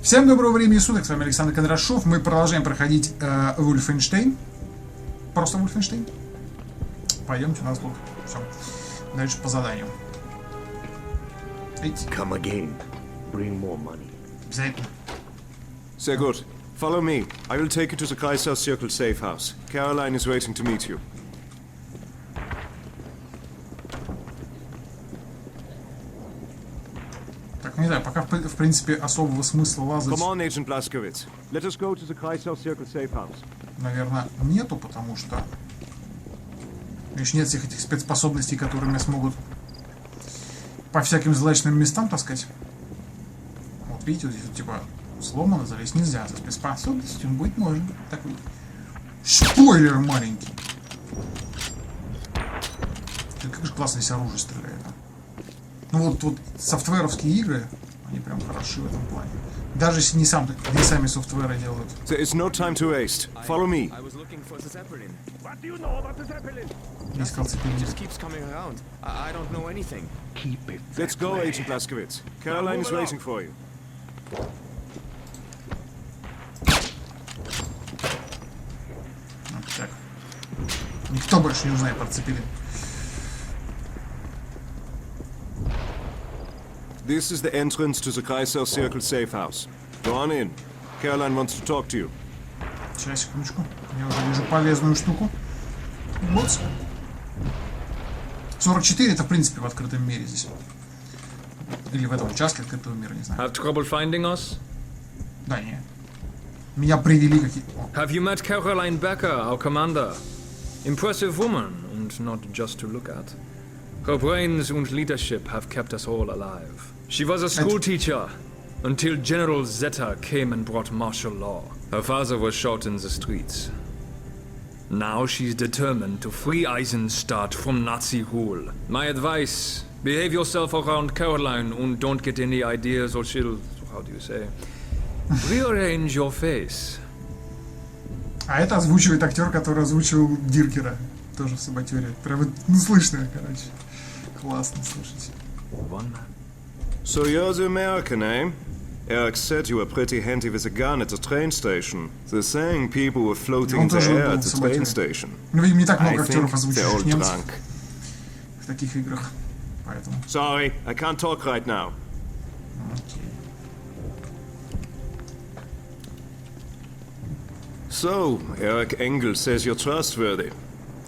Всем доброго времени суток, с вами Александр Кондрашов. Мы продолжаем проходить Wolfenstein. Просто Wolfenstein. Пойдемте, у нас тут все. Дальше по заданию. Come again. Bring more money. Обязательно. Sehr gut. Follow me. I will take you to the Kreisau Circle safe house. Caroline is waiting to meet you. Так, не знаю, пока в принципе особого смысла лазать, Come on, Agent Blazkowicz. Let us go to the Kreisau Circle safe house. наверное, нету, потому что еще нет всех этих спецспособностей, которые меня смогут по всяким злачным местам таскать. Вот видите, вот здесь вот, типа сломано, залезть нельзя. За спецспособностью будет можно. Такой спойлер маленький. Как же классно здесь оружие стреляет. Ну вот софтверовские игры, они прям хороши в этом плане. Даже если не сами софтверы делают. There is no time to waste. Follow me. I was looking for the Zeppelin. What do you know about the Zeppelin? Я искал Цепелин. Just keeps coming around. I don't know anything. Keep it. Let's go, Agent Blazkowicz. Caroline is waiting for you. Вот так. Никто больше не узнает про Цепелин. This is the entrance to the Kreisau Circle safe house. Go on in. Caroline wants to talk to you. Сейчас, секундочку. Я уже вижу полезную штуку. Вот. 44 это в принципе в открытом мире здесь. Или в этом участке открытого мира, не знаю. Have trouble finding us? Да, не. Меня привели какие... Have you met Caroline Becker, our commander? Impressive woman, and not just to look at. Her brains and leadership have kept us all alive. She was a school teacher until General Zeta came and brought martial law. Her father was shot in the streets. Now she's determined to free Eisenstadt from Nazi rule. My advice, behave yourself around Caroline and don't get any ideas or she'll, how do you say, rearrange your face. А это озвучивает актер, который озвучивал Диркера. Тоже в Саботёре. Прям, ну, слышно, короче. Классно, слушайте. So you're the American, eh? Eric said you were pretty handy with a gun at the train station. They're saying people were floating in the air at the train station. Ну, видимо, не так много I актеров think they're озвучивающих all немцев drunk. в таких играх. Поэтому... Sorry, I can't talk right now. Окей. So, Eric Engel says you're trustworthy.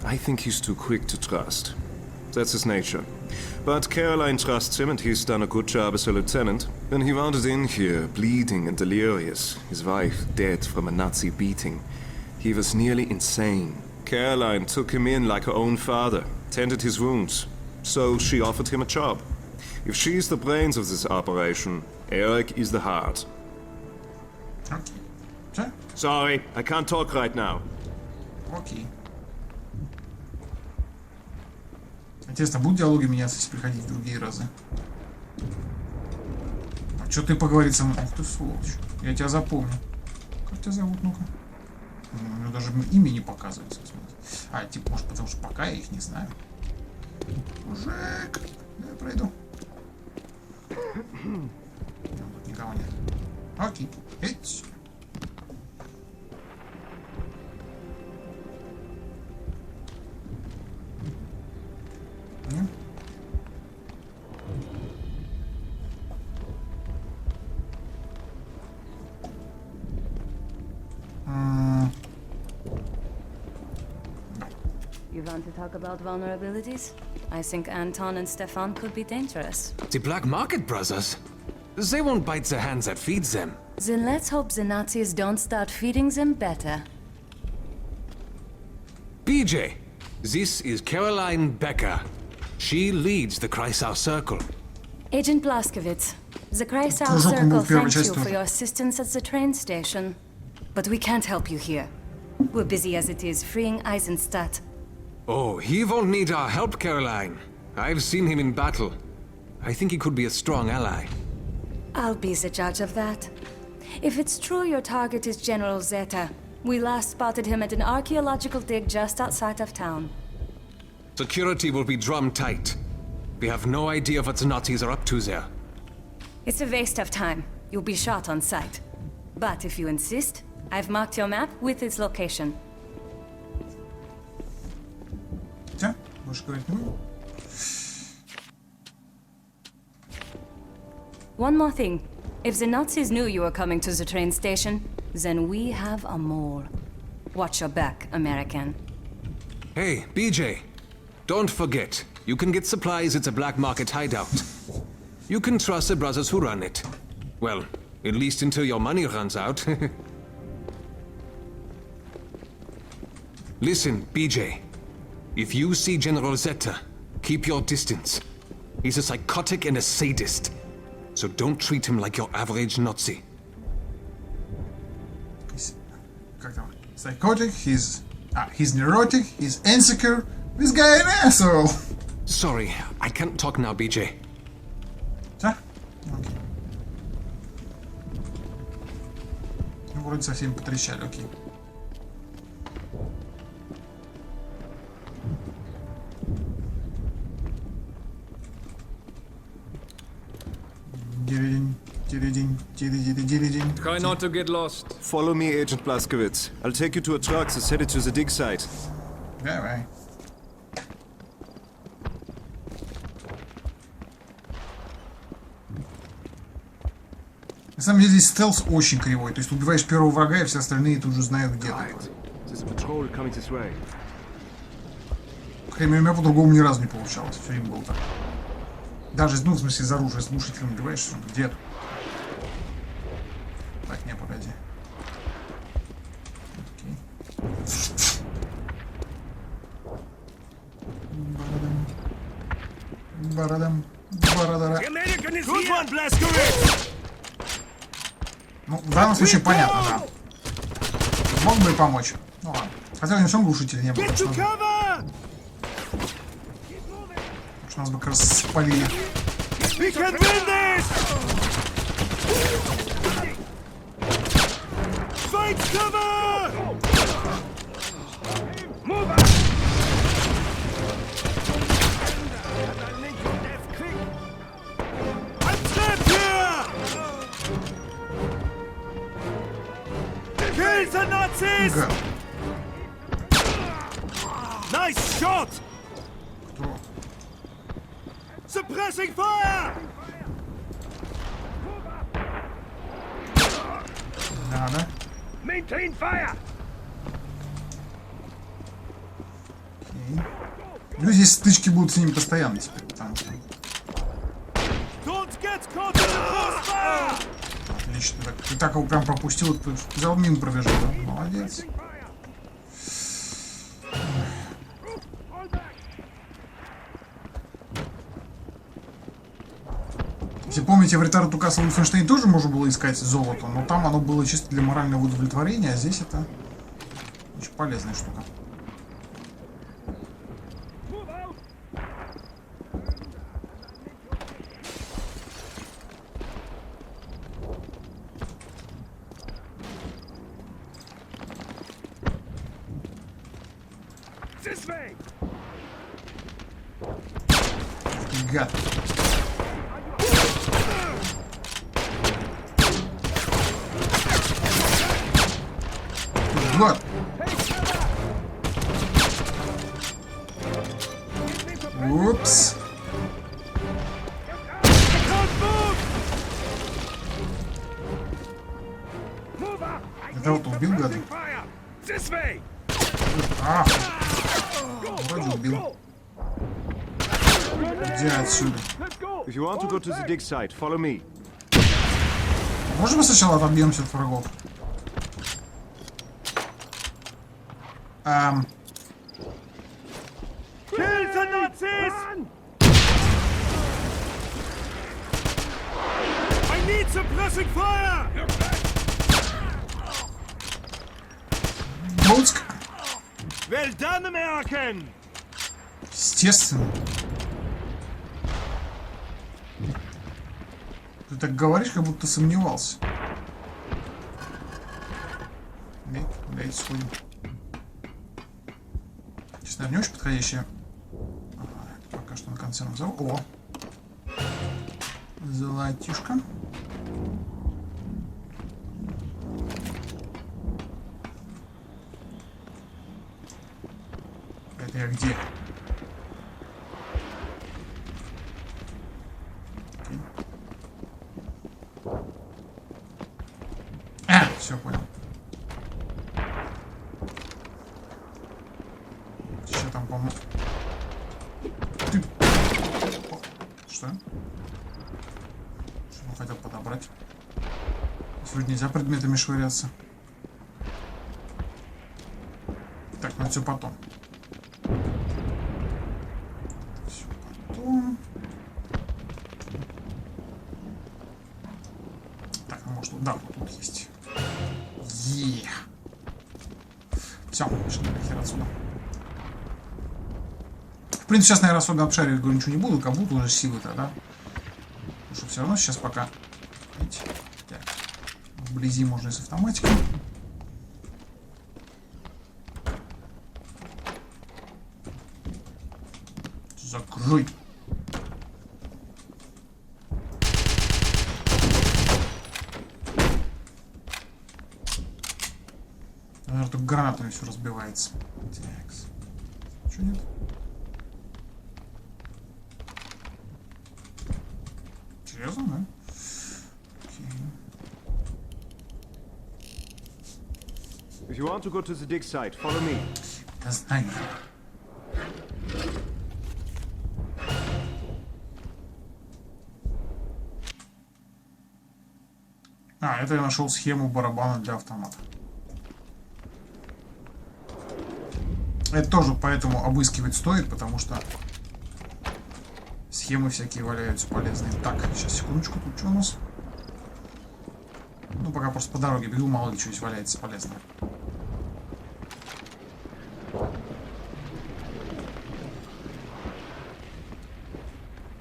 I think he's too quick to trust. That's his nature. But Caroline trusts him and he's done a good job as a lieutenant. When he wandered in here, bleeding and delirious, his wife dead from a Nazi beating, he was nearly insane. Caroline took him in like her own father, tended his wounds. So she offered him a job. If she's the brains of this operation, Eric is the heart. Окей. Все? Sorry, I can't talk right now. Окей. Интересно, будут диалоги меняться, если приходить в другие разы? А что ты поговорить со мной? Ах ты сволочь. Я тебя запомню. Как тебя зовут, ну-ка? У меня даже имя не показывается. А, типа, может, потому что пока я их не знаю. Мужик! Я пройду. Тут никого нет. Окей. Эть. You want to talk about vulnerabilities? I think Anton and Stefan could be dangerous. The black market brothers? They won't bite the hand that feeds them. Then let's hope the Nazis don't start feeding them better. BJ, this is Caroline Becker. She leads the Kreisau Circle. Agent Blazkovich, the Kreisau Кружок Circle был в первой thanks you части for тоже. your assistance at the train station. But we can't help you here. We're busy as it is freeing Eisenstadt. Oh, he won't need our help, Caroline. I've seen him in battle. I think he could be a strong ally. I'll be the judge of that. If it's true your target is General Zeta, we last spotted him at an archaeological dig just outside of town. Security will be drum tight. We have no idea what the Nazis are up to there. It's a waste of time. You'll be shot on sight. But if you insist, I've marked your map with its location. Хотя, больше говорить не буду. One more thing. If the Nazis knew you were coming to the train station, then we have a mole. Watch your back, American. Hey, BJ. Don't forget, you can get supplies at the black market hideout. You can trust the brothers who run it. Well, at least until your money runs out. Listen, BJ. If you see General Zeta, keep your distance. He's a psychotic and a sadist. So don't treat him like your average Nazi. Как там? Psychotic, he's neurotic, he's insecure. This guy an asshole. Sorry, I can't talk now, BJ. Да? Окей. Ну, вроде совсем потрещали, окей. Try not to get lost. Follow me, Agent Blazkowicz. I'll take you to a truck that's headed to the dig site. Давай. На самом деле здесь стелс очень кривой. То есть убиваешь первого врага, и все остальные тут же знают, где ты. There's a patrol coming this way. По крайней мере, у меня по-другому ни разу не получалось. Все время было так. Даже, ну, в смысле, из оружия с глушителем убиваешь, где ты? Так, не, погоди. Окей. Барадам. Барадара. Ну, в данном случае понятно, да. Мог бы и помочь. Ну ладно. Хотя у него всем глушителя не было. Что нас бы как раз спалили. Га. Nice shot! Кто? Suppressing fire! Надо. Maintain fire! Окей. Ну, здесь стычки будут с ними постоянно теперь, потому что... Don't get caught in the crossfire! Отлично. Так, ты так его прям пропустил, взял мимо пробежал, да? Молодец. Если помните, в Return to Castle Wolfenstein тоже можно было искать золото, но там оно было чисто для морального удовлетворения, а здесь это очень полезная штука. This way! Гад. Гад. Упс. Это вот убил гада? This way! А, вроде убил. Иди отсюда. If you want to go to the dig site, follow me. Можно мы сначала отобьемся от врагов? Kill the Nazis! I need suppressing fire! Луцк. Well done, American! Естественно. Ты так говоришь, как будто сомневался. Давайте сходим. Честно, не очень подходящее. Это пока что на конце назову. О! Золотишко. Я где? Все, понял. Что там, по-моему? Ты... Что? Что он хотел подобрать? Сегодня нельзя предметами швыряться. Так, ну все потом. Все потом. Так, ну может, да, вот тут есть. Все, пошли нахер отсюда. В принципе, сейчас, наверное, особенно обшаривать, говорю, ничего не буду, как будто уже силы-то, да? Потому что все равно сейчас пока... Видите? Так. Вблизи можно и с автоматикой. Закрой. Наверное, тут гранатами все разбивается. Такс. Чего нет? Серьезно, да? Окей. If you want to go to the dig site, follow me. Да знаю. Это я нашел схему барабана для автомата. Это тоже поэтому обыскивать стоит, потому что схемы всякие валяются полезные. Так, сейчас, секундочку, тут что у нас? Ну, пока просто по дороге бегу, мало ли что здесь валяется полезное.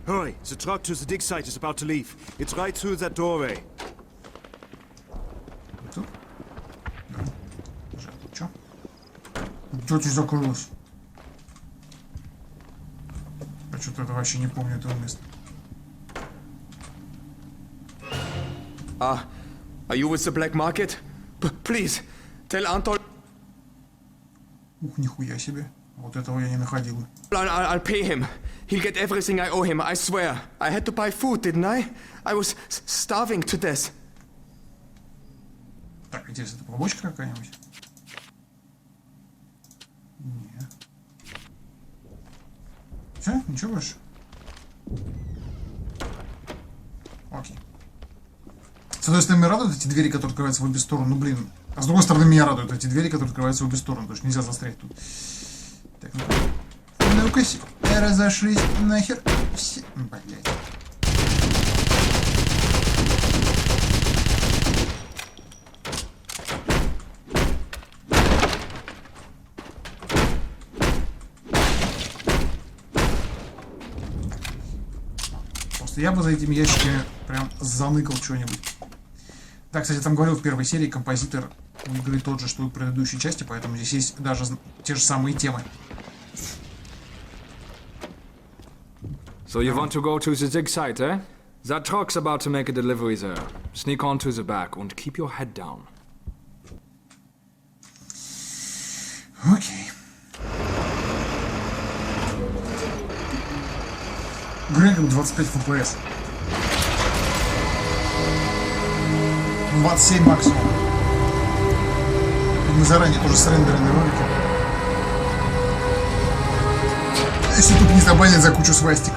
Hurry, the truck to the dig site is about to leave. It's right through that doorway. Тут? Да. Жаль, тут что? Что здесь закрылось? Я что-то это вообще не помню этого места. Are you with the black market? Please, tell Anton Ух, нихуя себе. Вот этого я не находил. I'll pay him. He'll get everything I owe him, I swear. I had to buy food, didn't I? I was starving to death. Так, интересно, это побочка какая-нибудь? Нет. Все? Ничего больше? Окей. С одной стороны, меня радуют эти двери, которые открываются в обе стороны. Ну, блин. А с другой стороны, меня радуют эти двери, которые открываются в обе стороны. Потому что нельзя застрять тут. Так, ну-ка, разошлись нахер. Все. Блядь. Просто я бы за этими ящиками прям заныкал что-нибудь. Да, кстати, там говорил в первой серии, композитор игры тот же, что и в предыдущей части, поэтому здесь есть даже те же самые темы. So you want to go to the dig site, eh? That truck's about to make a delivery there. Sneak on to the back and keep your head down. Окей. Грегом 25 FPS. 27 максимум. Мы заранее тоже срендеренные ролики. Если тут не забанят за кучу свастик.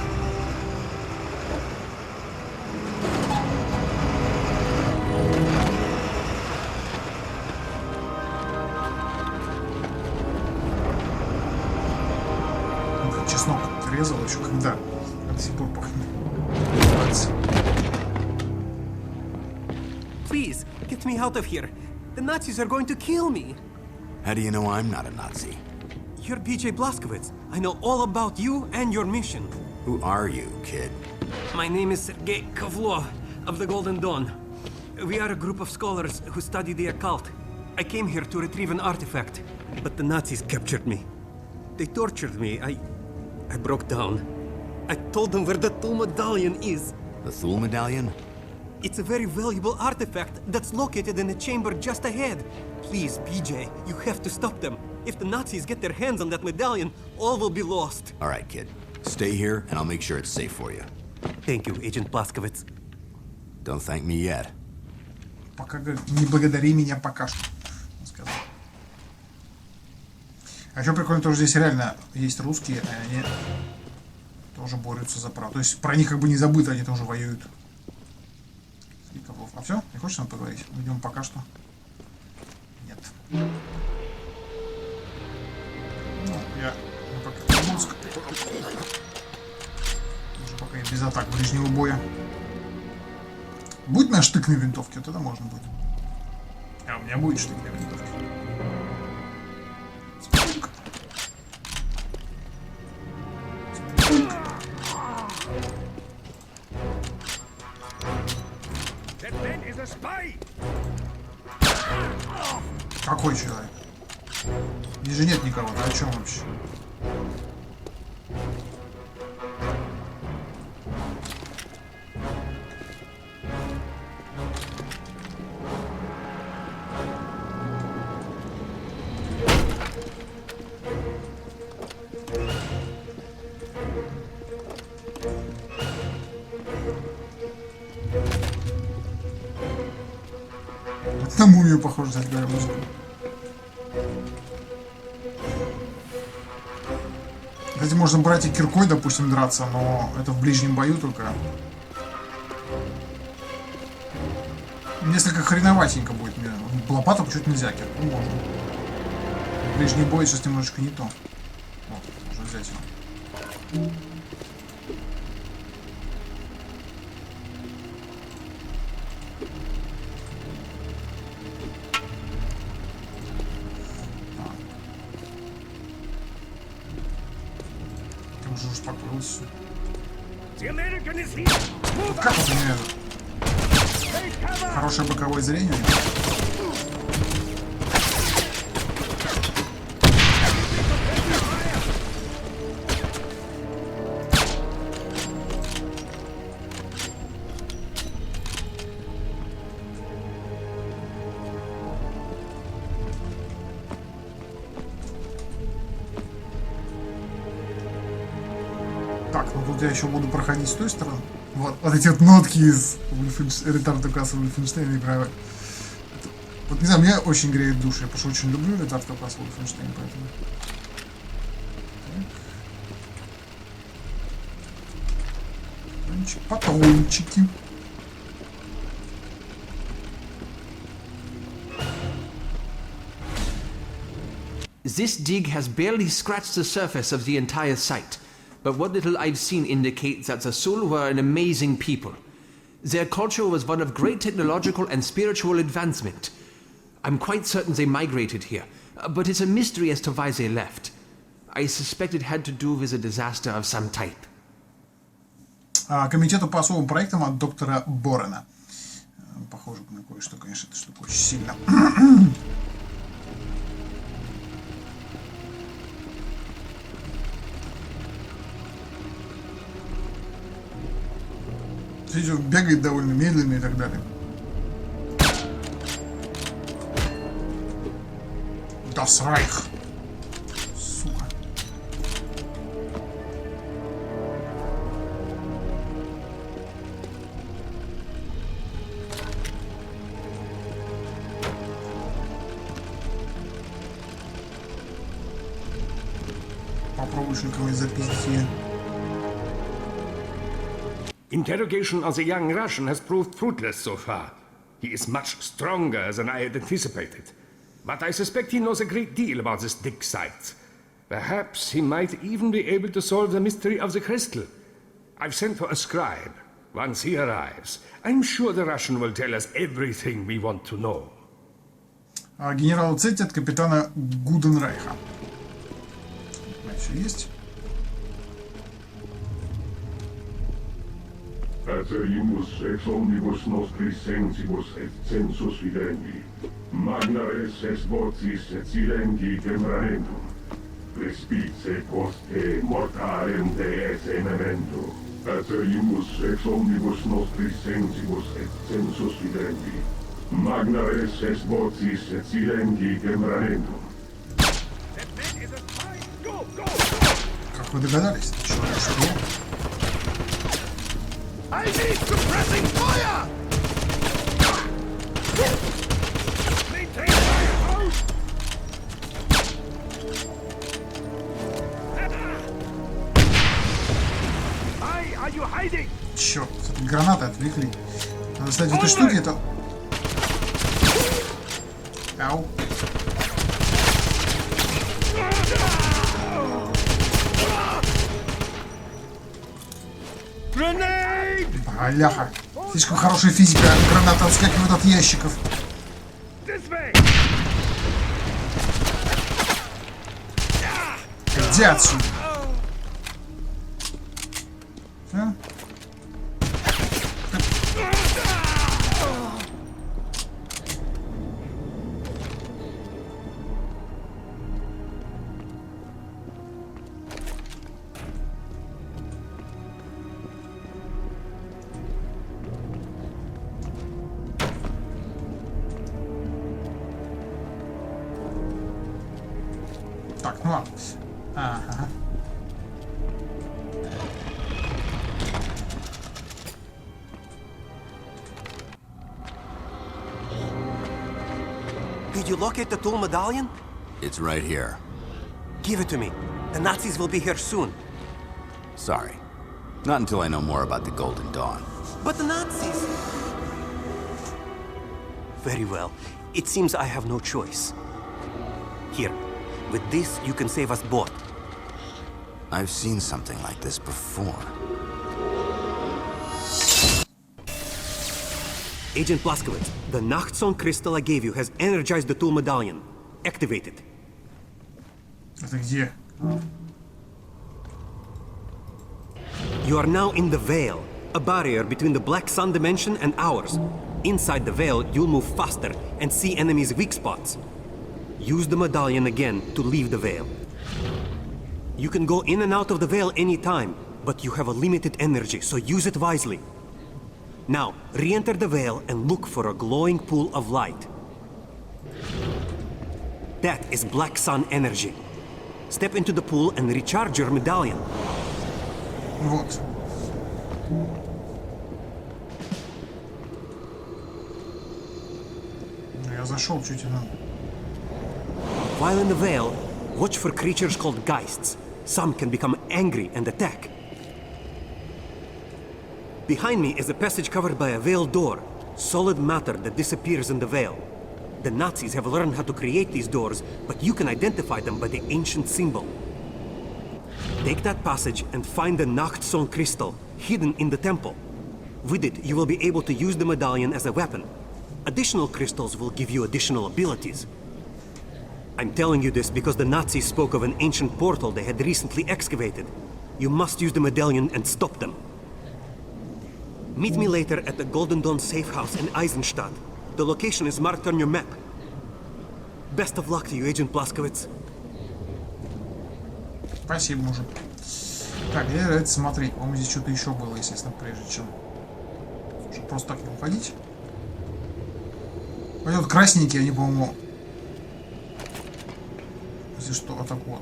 Чеснок резал еще когда? До сих пор пахнет. Please, get me out of here. The Nazis are going to kill me. How do you know I'm not a Nazi? You're BJ Blazkowicz. I know all about you and your mission. Who are you, kid? My name is Sergei Kovlov of the Golden Dawn. We are a group of scholars who study the occult. I came here to retrieve an artifact, but the Nazis captured me. They tortured me. I broke down. I told them where the Thule medallion is. The Thule medallion? It's a very valuable artifact that's located in a chamber just ahead. Please, BJ, you have to stop them. If the Nazis get their hands on that medallion, all will be lost. All right, kid. Stay here, and I'll make sure it's safe for you. Thank you, Agent Blazkowicz. Don't thank me yet. Пока, говорит, не благодари меня пока что. Он сказал. А еще прикольно, тоже здесь реально есть русские, и они тоже борются за право. То есть про них как бы не забыто, они тоже воюют. А все? Не хочешь нам поговорить? Идем пока что. Нет. Ну, я пока мозг. Уже пока я без атак ближнего боя. Будет у меня штык на винтовке, вот это можно будет. А у меня будет штык на винтовке. Спик. Спик. Какой человек? Здесь же нет никого, ты о чем вообще? На мумию похоже, кстати говоря, музыку. Кстати, можно брать и киркой, допустим, драться, но это в ближнем бою только. Несколько хреноватенько будет. Лопату почему-то нельзя, кирку можно. Ближний бой сейчас немножечко не то. Вот, можно взять его. Уже успокоился. Как вот у меня хорошее боковое зрение? Так, ну тут я еще буду проходить с той стороны. Вот эти вот нотки из ретарда Castle Wolfenstein играю. Вот не знаю, меня очень греет душу. Я потому что очень люблю ретард Castle Wolfenstein, поэтому. Так. Патрончики. This dig has barely scratched the surface of the entire site. But what little I've seen indicates that the Sul were an amazing people. Their culture was one of great technological and spiritual advancement. I'm quite certain they migrated here, but it's a mystery as to why they left. I suspect it had to do with a disaster of some type. Комитету по особым проектам от доктора Борена. Похоже на кое-что, конечно, эта штука очень сильно. Видео бегает довольно медленно и так далее. Das Reich. Сука. Попробуй что-нибудь запиздить. Interrogation of the young Russian has proved fruitless so far. He is much stronger than I had anticipated. But I suspect he knows a great deal about this dig site. Perhaps he might even be able to solve the mystery of the crystal. I've sent for a scribe. Once he arrives, I'm sure the Russian will tell us everything we want to know. Генерал Цетти от капитана Гуденрайха. Все есть. Aterimus ex omnibus nostris sensibus et sensus videndi. Magna res est vocis et silenci temperamentum. Respice post te mortalem te esse memento. Aterimus ex omnibus nostris sensibus et sensus videndi. Magna res est vocis et silenci temperamentum. Вы догадались? Что? I need suppressing fire! Maintain fire, host! Why are you hiding? Черт, гранаты отвлекли. Надо стать в этой штуке, это... Ау. Бляха. Слишком хорошая физика. Гранаты отскакивают от ящиков. Где отсюда? Все? Так, ну ладно. Ага. Did you locate the tool medallion? It's right here. Give it to me. The Nazis will be here soon. Sorry. Not until I know more about the Golden Dawn. But the Nazis! Very well. It seems I have no choice. Here. With this, you can save us both. I've seen something like this before. Agent Blazkovich, the Nachtzone crystal I gave you has energized the tool medallion. Activate it. Это где? You are now in the Veil, a barrier between the Black Sun dimension and ours. Inside the Veil, you'll move faster and see enemies' weak spots. Use the medallion again to leave the Veil. You can go in and out of the Veil anytime, but you have a limited energy, so use it wisely. Now, re-enter the Veil and look for a glowing pool of light. That is Black Sun energy. Step into the pool and recharge your medallion. Вот. Я зашел чуть на... While in the Veil, watch for creatures called Geists. Some can become angry and attack. Behind me is a passage covered by a Veil door, solid matter that disappears in the Veil. The Nazis have learned how to create these doors, but you can identify them by the ancient symbol. Take that passage and find the Nachtzone crystal, hidden in the temple. With it, you will be able to use the medallion as a weapon. Additional crystals will give you additional abilities. I'm telling you this because the Nazis spoke of an ancient portal they had recently excavated. You must use the medallion and stop them. Meet me later at the Golden Dawn safe house in Eisenstadt. The location is marked on your map. Best of luck to you, Agent Blazkovich. Спасибо, мужик. Так, где это смотреть? По-моему, здесь что-то еще было, естественно, прежде чем просто так не уходить. Вот красненькие, они, по-моему... Здесь что? Вот так вот.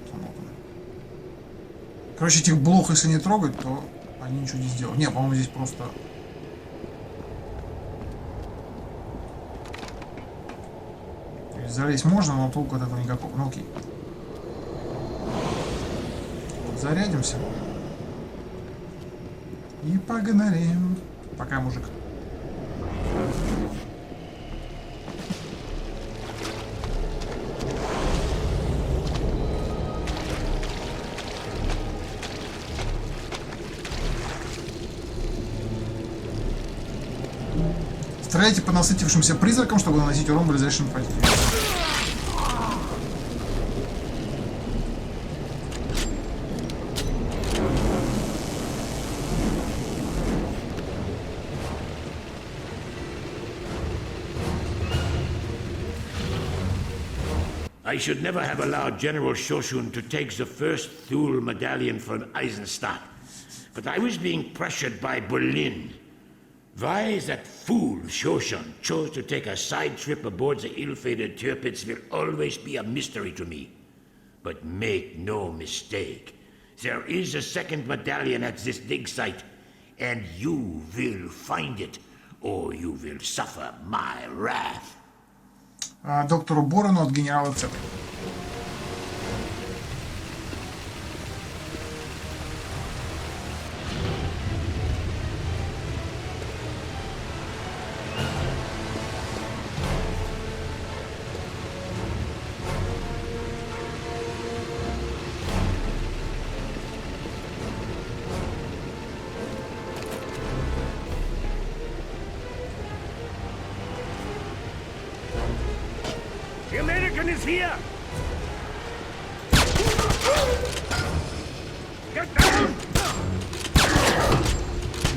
Короче, этих блох, если не трогать, то они ничего не сделают. Не, по-моему, здесь просто... Залезть можно, но толку от этого никакого. Ну окей. Зарядимся. И погнали. Пока, мужик. Стреляйте по насытившимся призракам, чтобы наносить урон ближайшим противникам. I should never have allowed General Shoshun to take the first Thule medallion from Eisenstadt. But I was being pressured by Berlin. Why that fool Shoshun chose to take a side trip aboard the ill-fated Tirpitz will always be a mystery to me. But make no mistake, There is a second medallion at this dig site, and you will find it, or you will suffer my wrath. Доктору Борону от генерала Цепи. The American is here! Get down!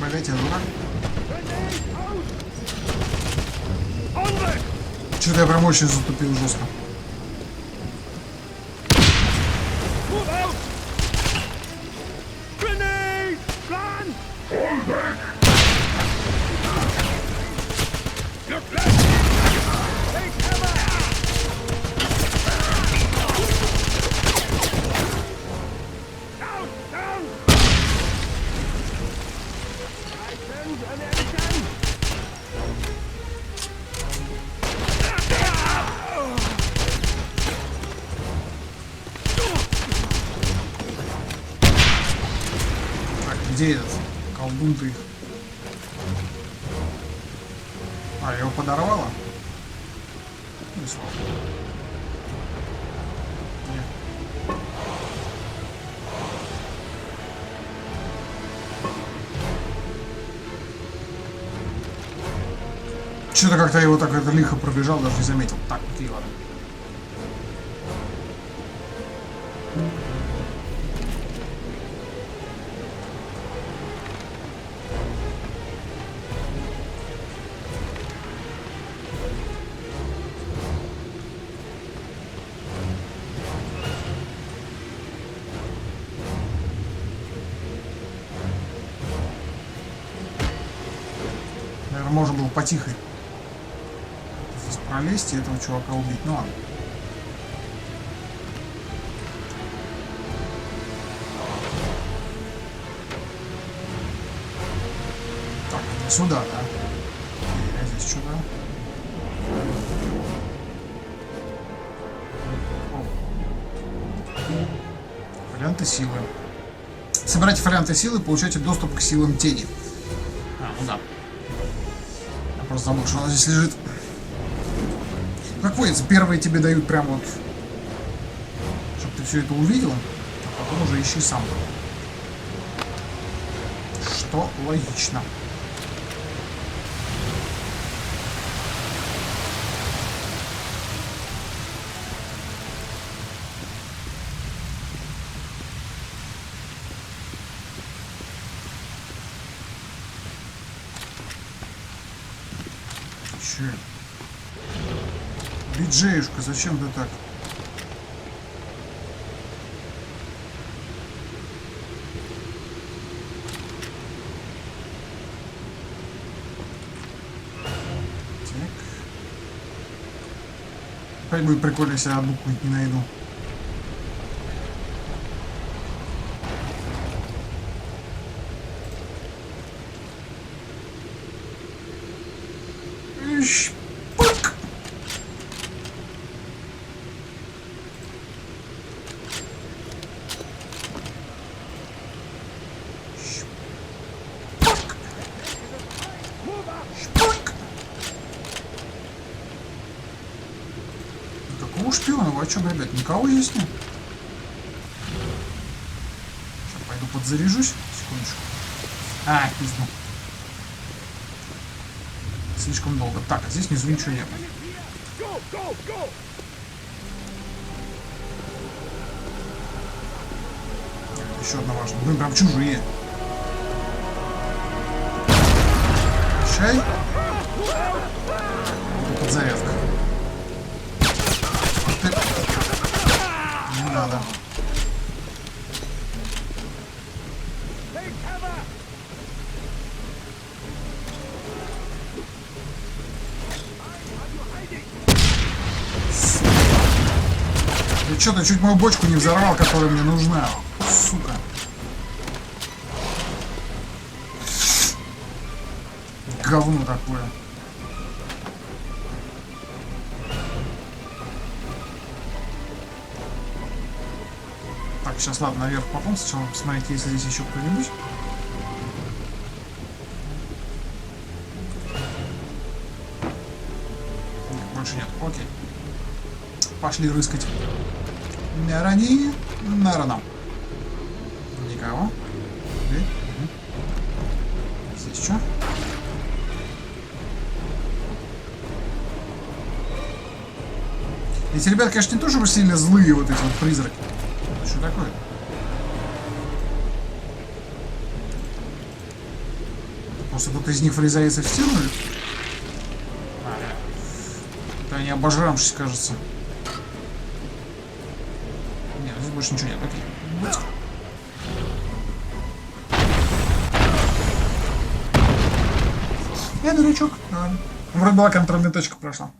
Блять, я дурак. Что-то я прям очень затупил жестко. Где этот колдун-то их? А, его подорвало? Ну и слава. Нет. Что-то как-то его так это лихо пробежал, даже не заметил. Так, окей, ладно. Можно было потихо здесь пролезть и этого чувака убить. Ну ладно. Так, это сюда, да? А здесь что, да? Варианты силы. Собирайте варианты силы, получайте доступ к силам тени. А, ну да. Просто забыл, что она здесь лежит. Как водится, первые тебе дают прям вот, чтобы ты все это увидел, а потом уже ищи сам. Что логично. Че? Биджеюшка, зачем ты так? Так. Опять будет прикольно, если я букву не найду. Шпак! Шпак! Шпак! Какого шпиона? Вы о чем, ребят? Никого здесь нет? Сейчас пойду подзаряжусь. Секундочку. А, пизду. Слишком долго. Так, а здесь внизу ничего нет. Еще одна важная. Блин, прям чужие. Чай. Подзарядка. Не надо. Ты что-то чуть мою бочку не взорвал, которая мне нужна. Сука. говно такое. Так, сейчас, ладно, наверх потом. Сначала посмотреть, если здесь еще кто-нибудь. Больше нет. Окей. Пошли рыскать. Нарани. Нарана. Никого. Здесь что? Эти ребята, конечно, не тоже уж сильно злые, вот эти вот призраки. Что такое? Просто кто-то из них врезается в стену? Это они обожрамшись, кажется. Нет, здесь больше ничего нет. Окей. Я дурачок. Вроде была контрольная точка прошла.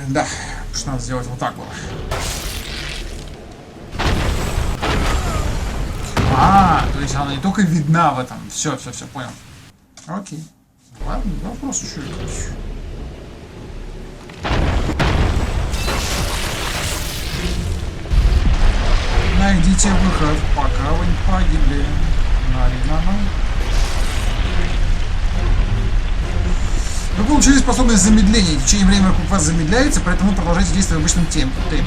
Да, что надо сделать вот так было. То есть она не только видна в этом. Все, понял. Окей. Ладно, вопрос еще. Найдите выход, пока вы не погибли. Вы получили способность замедления. В течение времени вокруг вас замедляется, поэтому продолжайте действовать в обычном темпе.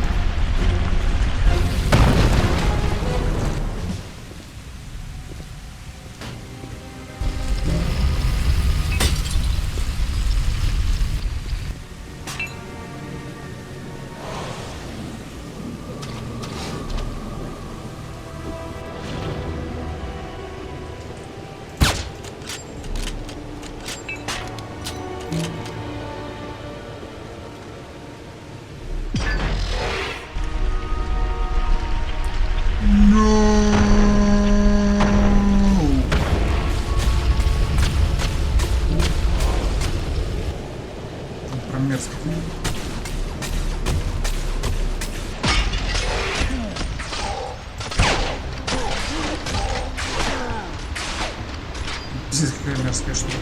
Пиздец, какая мерзкая штука.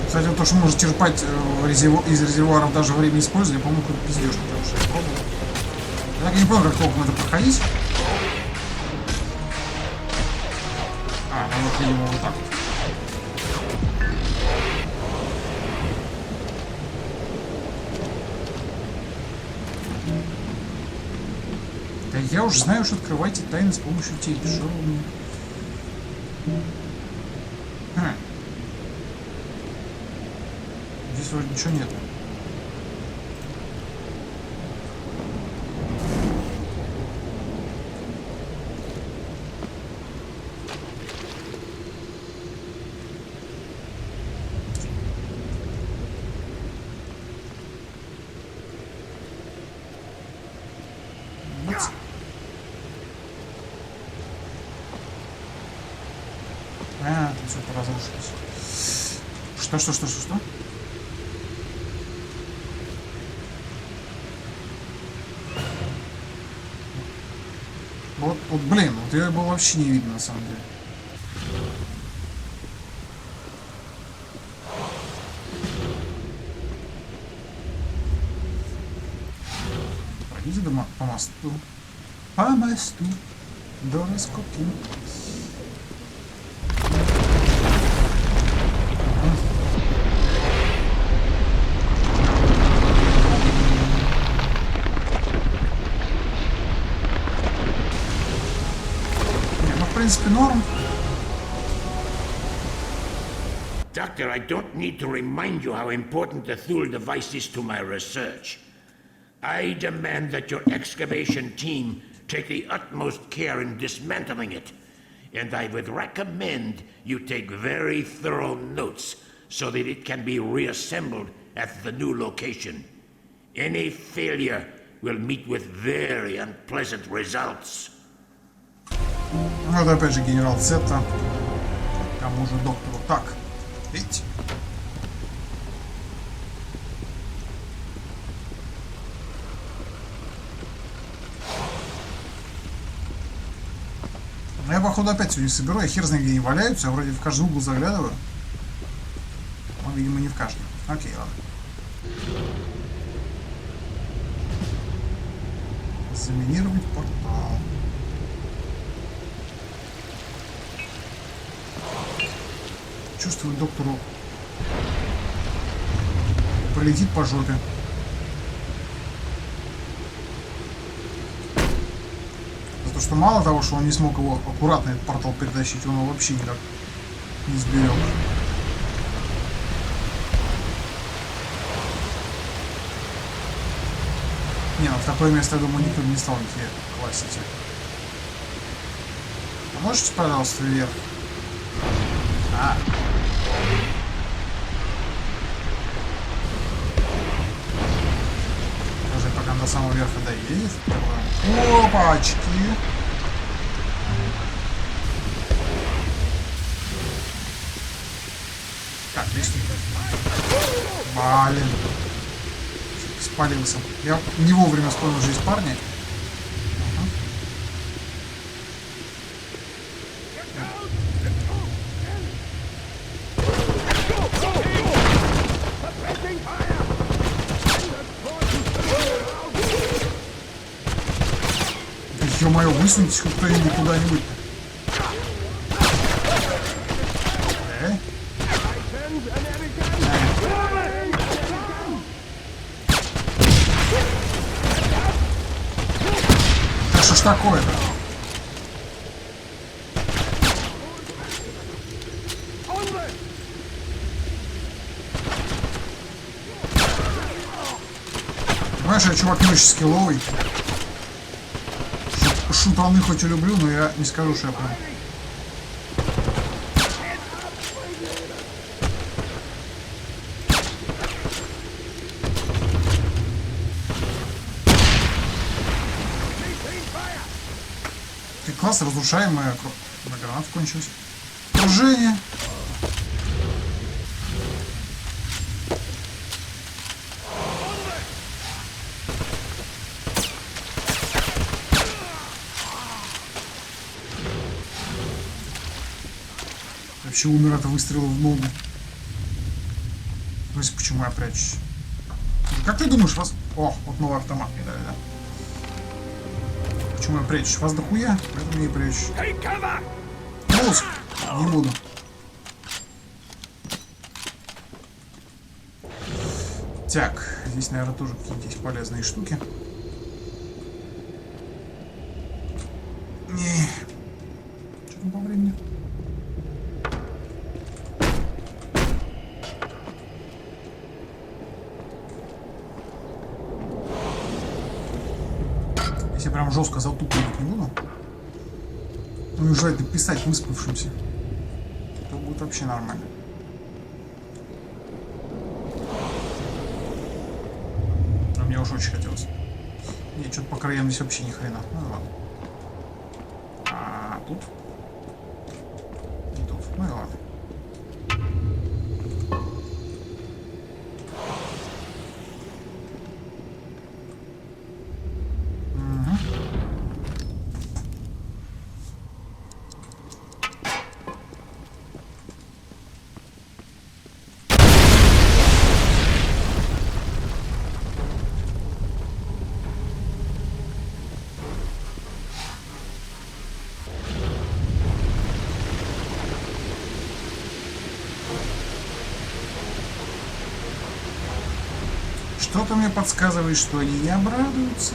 Кстати, то, что может черпать из резервуаров даже во время использования, по-моему, какой-то пиздеж, потому что я пробовал. Я так и не понял, как толком это проходить. Ну вот, видимо, вот так вот. Да я уж знаю, что открывайте тайны с помощью тех бесшовных. Здесь вроде ничего нет. Тут все поразрушилось. Что? Вот, блин, вот ее было вообще не видно на самом деле. Пройдите по мосту. По мосту. До раскопки. В принципе, норм. Doctor, I don't need to remind you how important the Thule device is to my research. I demand that your excavation team take the utmost care in dismantling it. And I would recommend you take very thorough notes so that it can be reassembled at the new location. Any failure will meet with very unpleasant results. Вот опять же генерал Зетта. Тому же доктору так. Видите? Я, походу, опять сегодня соберу. Я хер знает, где они валяются. Я вроде в каждый угол заглядываю. Но, видимо, не в каждый. Окей, ладно. Заминировать портал. Чувствую, доктору полетит по жопе. За то, что мало того, что он не смог его аккуратно этот портал перетащить, он его вообще никак не сберег. Не, ну в такое место, я думаю, никто бы не стал идти классить. А можете, пожалуйста, вверх? А. Даже пока до самого верха доедет. Опачки! Так, лишний. Блин. Спалился. Я не вовремя вспомнил, что есть парни. Ё-моё, высуньтесь хоть кто-нибудь куда-нибудь. Да что ж такое-то? Понимаешь, я чувак не очень скилловый. Шутаны хоть и люблю, но я не скажу, что я прям... Ты класс, разрушаемая граната кончилась. Окружение. Вообще умер от выстрела в ногу. То есть почему я прячусь? Как ты думаешь, вас... О, вот новый автомат мне дали, да? Почему я прячусь? Вас дохуя? Поэтому я и прячусь. Мозг! Не буду. Так, здесь, наверное, тоже какие-то есть полезные штуки. Не. Что там по времени? Если я прям жестко затупливать не буду, ну и желательно писать выспавшимся, то будет вообще нормально. Но мне уж очень хотелось. Нет, что-то по краям здесь вообще ни хрена. Ну ладно. А тут? И тут. Ну и ладно. Что-то мне подсказывает, что они не обрадуются.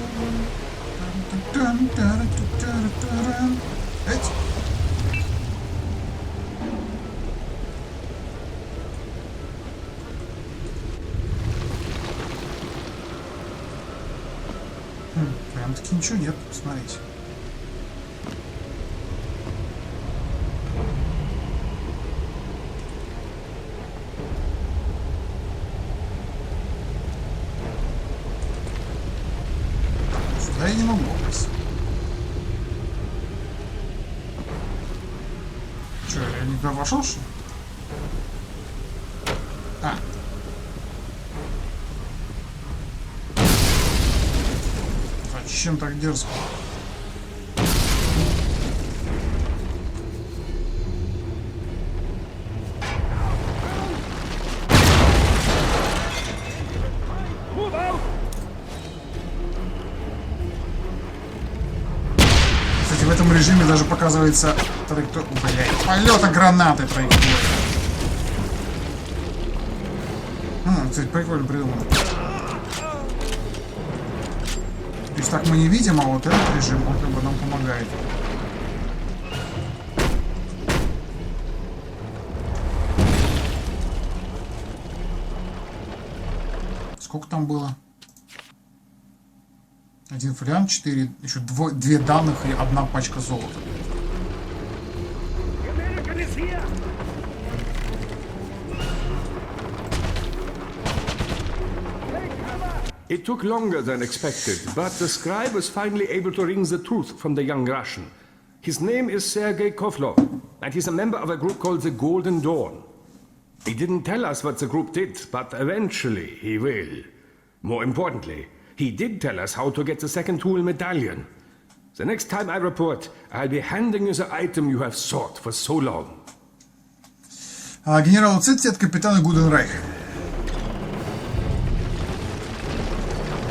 Эть. Прям-таки ничего нет, посмотрите. Я не могу попасть. Че, я не туда вошел, что ли? А. Зачем так дерзко? этом режиме даже показывается траектория, полета гранаты траектории. Кстати, прикольно придумано. То есть так мы не видим, а вот этот режим, он как бы нам помогает. Сколько там было? 1 фолиант, 4, еще 2 данных и 1 пачка золота. It took longer than expected, but the scribe was finally able to wring the truth from the young Russian. His name is Sergei Kovlov, and he's a member of a group called the Golden Dawn. He didn't tell us what the group did, but eventually he will. More importantly, he did tell us how to get the second tool medallion. The next time I report, I'll be handing you the item you have sought for so long. Генерал Цетти от капитана Гуденрайха.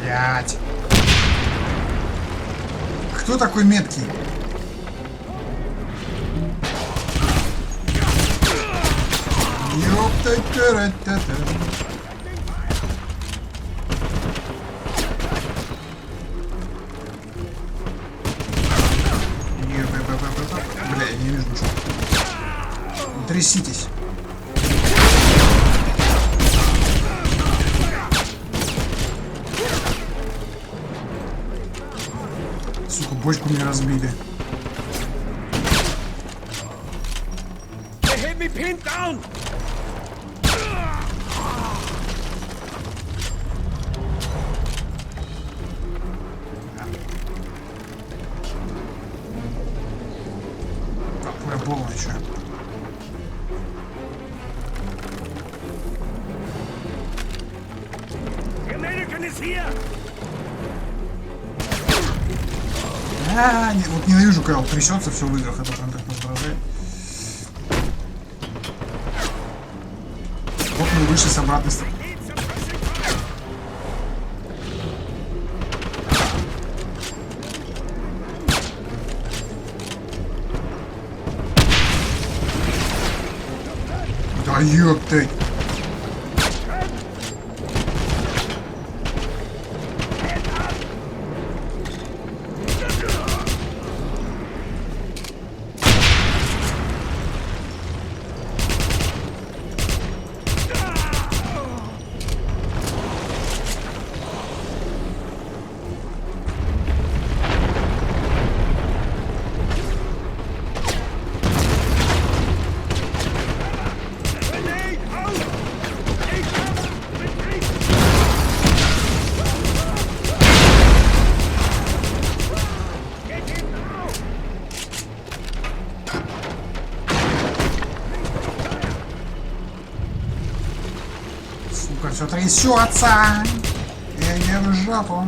Блять. Кто такой меткий? Бля, я не вижу ничего. Тряситесь. Сука, бочку мне разбили. Нет, вот ненавижу, когда он трясется все в играх, это прям так раздражает. Вот мы вышли с обратной стороны. Да ёпты! Все трясется. Я не в жопу.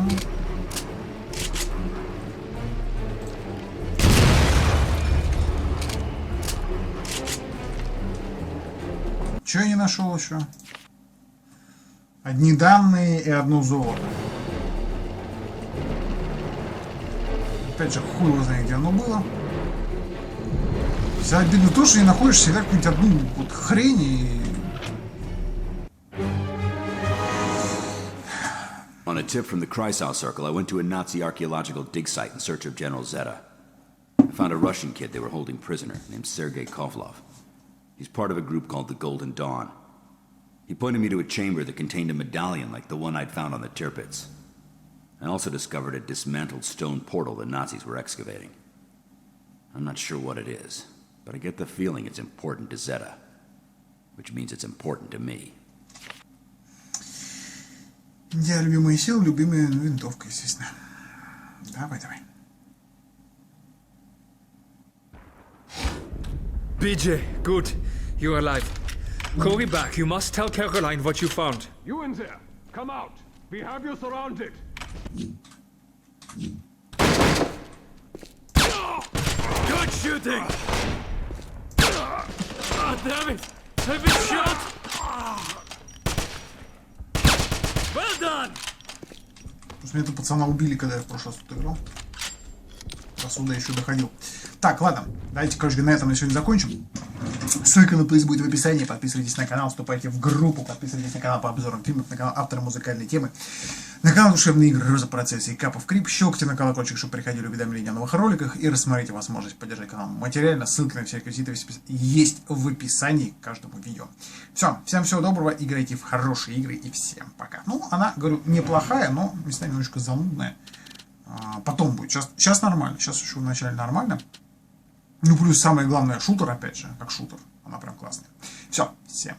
Че я не нашел еще? Одни данные и одно золото. Опять же, хуй его знает, где оно было. Вся обидно то, что не находишь всегда какую-нибудь одну вот хрень и... On a tip from the Kreisau Circle, I went to a Nazi archaeological dig site in search of General Zeta. I found a Russian kid they were holding prisoner named Sergei Kovlov. He's part of a group called the Golden Dawn. He pointed me to a chamber that contained a medallion like the one I'd found on the Tirpitz. I also discovered a dismantled stone portal the Nazis were excavating. I'm not sure what it is, but I get the feeling it's important to Zeta, which means it's important to me. Я любимые силы, любимая винтовка, естественно. Давай. BJ, good. You're alive. Call me back. You must tell Caroline what you found. You in there. Come out. We have you surrounded. Good shooting! Oh, damn it! I've been shot! Well done! Меня этого пацана убили, когда я в прошлый раз тут играл. до сюда еще доходил. Так, ладно, давайте, короче, на этом на сегодня закончим. Ссылка на плейлист будет в описании. Подписывайтесь на канал, вступайте в группу, подписывайтесь на канал по обзорам фильмов, на канал автора музыкальной темы, на канал Душевные игры, Роза Процессии, Капов Крип, щелкните на колокольчик, чтобы приходили уведомления о новых роликах, и рассмотрите возможность поддержать канал материально. Ссылки на все реквизиты есть в описании к каждому видео. Все, всем всего доброго, играйте в хорошие игры и всем пока. Ну, она, говорю, неплохая, но местами немножко занудная. Потом будет. Сейчас нормально, сейчас еще вначале нормально. Ну, плюс самое главное, шутер, опять же, как шутер. Она прям классная. Все, всем